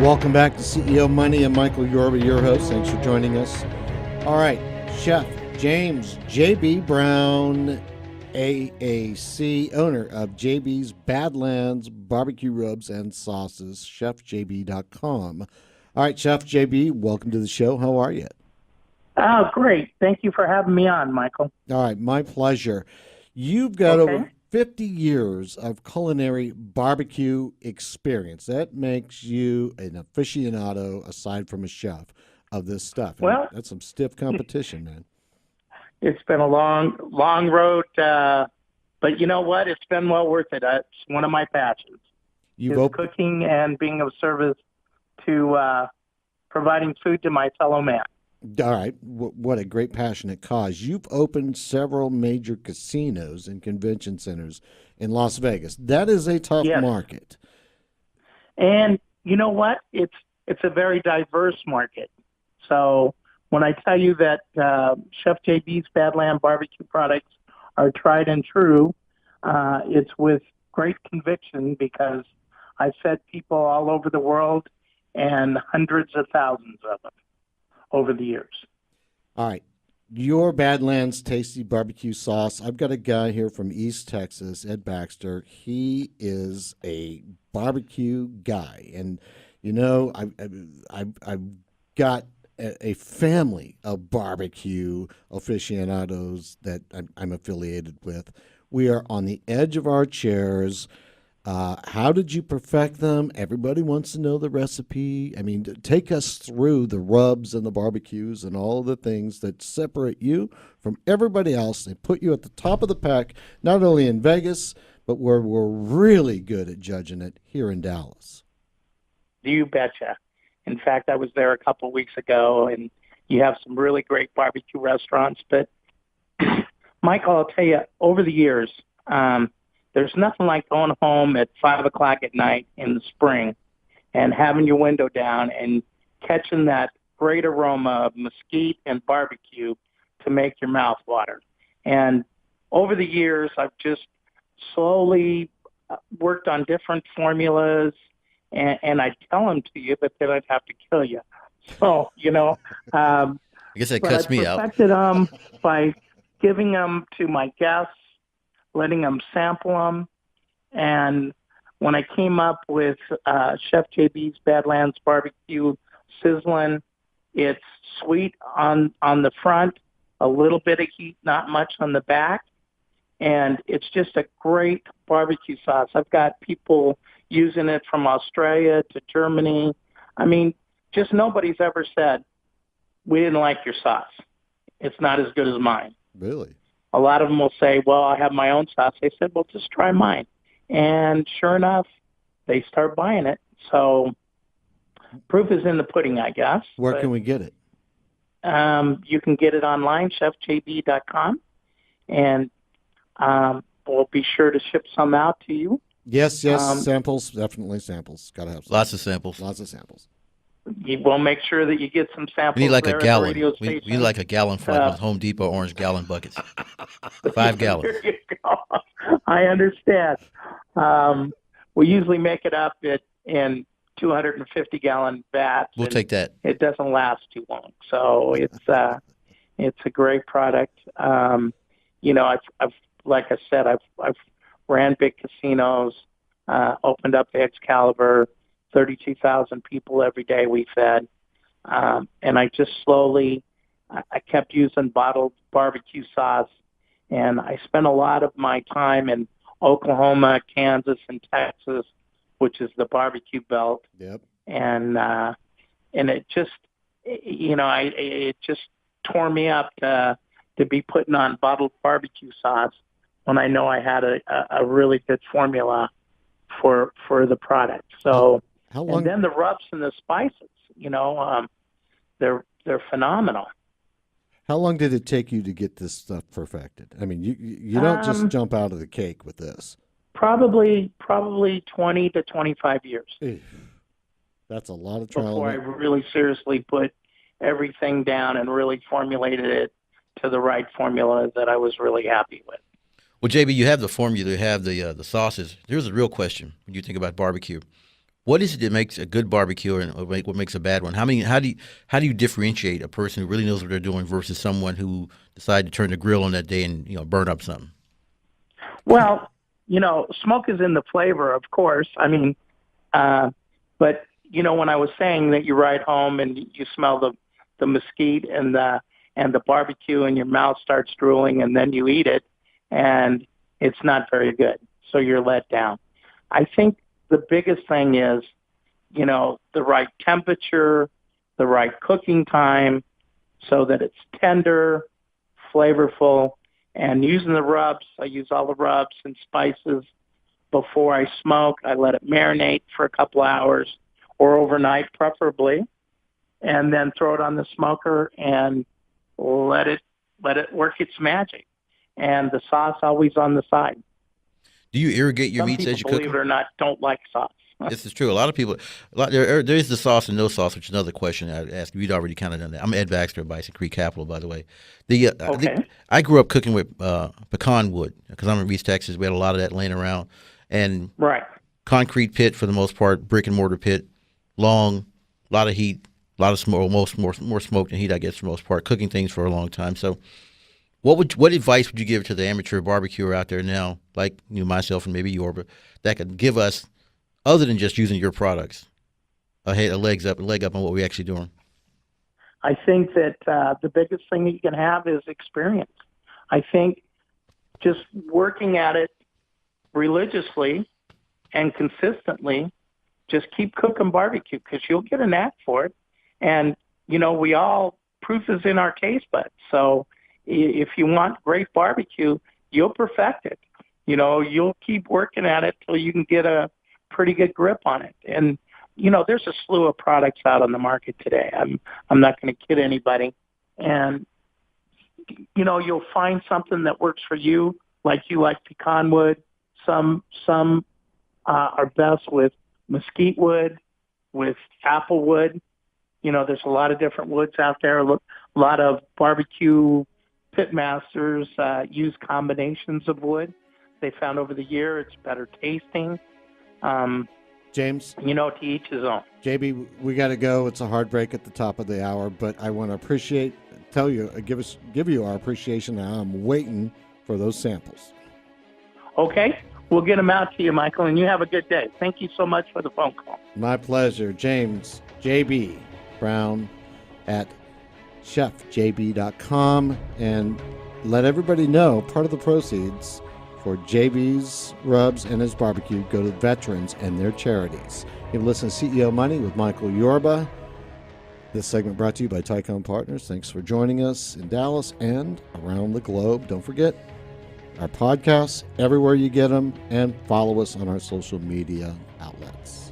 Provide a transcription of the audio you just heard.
Welcome back to CEO Money. I'm Michael Yorba, your host. Thanks for joining us. All right, Chef James J.B. Brown, AAC, owner of JB's Badlands BBQ Rubs and Sauces, chefjb.com. All right, Chef JB, welcome to the show. How are you? Oh, great. Thank you for having me on, Michael. All right, my pleasure. You've got over 50 years of culinary barbecue experience. That makes you an aficionado, aside from a chef, of this stuff. And Well, that's some stiff competition, man. it's been a long road, but you know what? It's been well worth it. It's one of my passions You've is opened. cooking and being of service to providing food to my fellow man. All right, what a great passionate cause. You've opened several major casinos and convention centers in Las Vegas. That is a tough Yes. market. And you know what? It's a very diverse market. So when I tell you that Chef JB's Badland barbecue products are tried and true, it's with great conviction because I've fed people all over the world and hundreds of thousands of them over the years. All right. Your Badlands Tasty Barbecue Sauce. I've got a guy here from East Texas, Ed Baxter. He is a barbecue guy. And, you know, I've got a family of barbecue aficionados that I'm affiliated with. We are on the edge of our chairs. How did you perfect them? Everybody wants to know the recipe. I mean, take us through the rubs and the barbecues and all of the things that separate you from everybody else. They put you at the top of the pack, not only in Vegas, but where we're really good at judging it here in Dallas. You betcha. In fact, I was there a couple of weeks ago, and you have some really great barbecue restaurants. But, Michael, I'll tell you, over the years, there's nothing like going home at 5 o'clock at night in the spring and having your window down and catching that great aroma of mesquite and barbecue to make your mouth water. And over the years, I've just slowly worked on different formulas, and I'd tell them to you, but then I'd have to kill you. So, I guess that cuts me out. I perfected them by giving them to my guests, letting them sample them. And when I came up with Chef JB's Badlands Barbecue Sizzlin', it's sweet on the front, a little bit of heat, not much on the back. And it's just a great barbecue sauce. I've got people using it from Australia to Germany. I mean, just nobody's ever said, we didn't like your sauce. It's not as good as mine. Really? A lot of them will say, well, I have my own sauce. I said, well, just try mine. And sure enough, they start buying it. So proof is in the pudding, I guess. Where can we get it? You can get it online, chefjb.com. And we'll be sure to ship some out to you. Yes, samples, definitely samples. Got to have Lots of samples. Lots of samples. We'll make sure that you get some samples. We need like there a at the gallon. radio We station. need like a gallon for like those Home Depot orange gallon buckets. 5 gallons. There you go. I understand. We usually make it up in 250-gallon vats. We'll take that. It doesn't last too long, so it's a great product. I've like I said, I've ran big casinos, opened up the Excalibur, 32,000 people every day we fed, and I just slowly I kept using bottled barbecue sauce, and I spent a lot of my time in Oklahoma, Kansas, and Texas, which is the barbecue belt. Yep. And it just, it just tore me up to be putting on bottled barbecue sauce when I know I had a really good formula for the product. So, How long? and then the rubs and the spices, they're phenomenal. How long did it take you to get this stuff perfected? I mean, you don't just jump out of the cake with this. Probably 20 to 25 years Eesh. That's a lot of trial. before I really seriously put everything down and really formulated it to the right formula that I was really happy with. Well, JB, you have the formula, you have the sauces. Here's a real question when you think about barbecue. What is it that makes a good barbecue and what makes a bad one? How do you differentiate a person who really knows what they're doing versus someone who decided to turn the grill on that day and burn up something? Well, smoke is in the flavor, of course. I mean, but when I was saying that you ride home and you smell the mesquite and the barbecue and your mouth starts drooling and then you eat it and it's not very good. So you're let down. I think the biggest thing is, the right temperature, the right cooking time so that it's tender, flavorful, and using the rubs. I use all the rubs and spices before I smoke. I let it marinate for a couple hours or overnight preferably, and then throw it on the smoker and let it work its magic. And the sauce always on the side. Do you irrigate your meats as you cook them? Believe it or not, don't like sauce. This is true. A lot of people, there is the sauce and no sauce, which is another question I'd ask. You'd already kind of done that. I'm Ed Baxter of Bison Creek Capital, by the way. I grew up cooking with pecan wood because I'm in East Texas. We had a lot of that laying around. And concrete pit for the most part, brick and mortar pit, long, a lot of heat, a lot of smoke, more smoke than heat, I guess, for the most part, cooking things for a long time. So what advice would you give to the amateur barbecuer out there now, like myself and maybe Yorba, that could give us, other than just using your products, a leg up on what we're actually doing? I think that the biggest thing that you can have is experience. I think just working at it religiously and consistently, just keep cooking barbecue because you'll get a knack for it. And, proof is in our taste buds. So if you want great barbecue, you'll perfect it. You'll keep working at it till you can get a pretty good grip on it. And, there's a slew of products out on the market today. I'm not going to kid anybody. And, you'll find something that works for you, like you like pecan wood. Some are best with mesquite wood, with apple wood. There's a lot of different woods out there. A lot of barbecue pit masters use combinations of wood. They found over the year it's better tasting. James, to each his own. JB, we got to go. It's a hard break at the top of the hour, but I want to give you our appreciation. I'm waiting for those samples. Okay, we'll get them out to you, Michael, and you have a good day. Thank you so much for the phone call. My pleasure. James JB Brown at chefjb.com, and let everybody know part of the proceeds for JB's Rubs and his barbecue go to veterans and their charities. You've listened to CEO Money with Michael Yorba. This segment brought to you by Tycon Partners. Thanks for joining us in Dallas and around the globe. Don't forget our podcasts everywhere you get them, and follow us on our social media outlets.